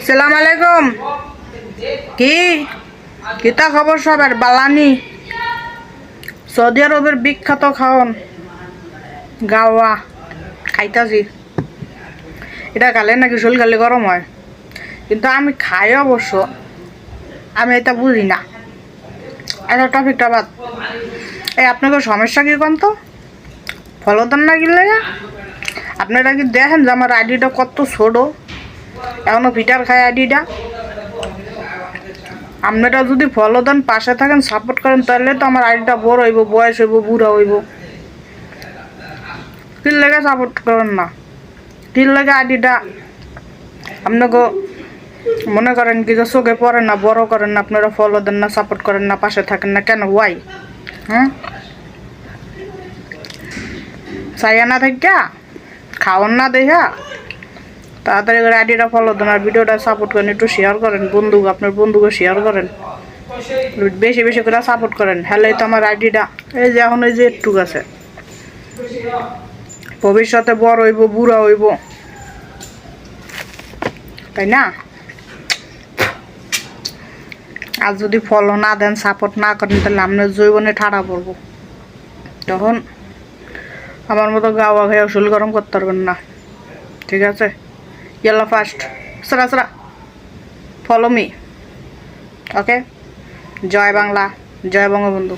সালাম আলাইকুম। কি কিতা খবর সবার? বালানি। সৌদি আরবের বিখ্যাত খাওন গাওয়া খাইতাছি। এটা খালে নাকি শরীর খালে গরম হয়, কিন্তু আমি খাই অবশ্য, আমি এটা বুঝি না। এটা টপিকটা বাদ। এই আপনাকে সমস্যা কি কোন তো? ফলো দেন না কিনলে আপনারা কি দেখেন যে আমার আইডিটা কত ছোট, এখনো ফিটার খায় আইডিটা। আপনারা যদি ফলো দেন, পাশে থাকেন, সাপোর্ট করেন, তাহলে তো আমার আইডিটা বড় হইব, বয়স হইব, বুড়া হইব। কিন লেগে সাপোর্ট করেন না? কিন লেগে আইডিটা আপনাকে মনে করেন কি যে চোখে পড়েন না, বড় করেন না, আপনারা ফলো দেন না, সাপোর্ট করেন না, পাশে থাকেন না কেন? ওয়াই? হ্যাঁ, চাইয়া না থাকা খাওয়ান না দেখা তাড়াতাড়ি করে আইডিটা ফলো দেন আর ভিডিওটা সাপোর্ট করেন, একটু শেয়ার করেন, আপনার বন্ধুকে শেয়ার করেন, বেশি বেশি করে সাপোর্ট করেন। হ্যালো, তো আমার আইডিটা এই যে এখন এই যে একটু আছে, ভবিষ্যতে বড় হইব, বুড়া হইব, তাই না? আর যদি ফলো না দেন, সাপোর্ট না করেন, তাহলে আপনার জৈবনে ঠাড়া পড়বো। তখন আমার মতো গাওয়া খেয়ে শরীর গরম করতে পারবেন না, ঠিক আছে? ইয়াল্লা ফার্স্ট সরা সরা ফলো মি, ওকে? জয় বাংলা, জয় বঙ্গবন্ধু।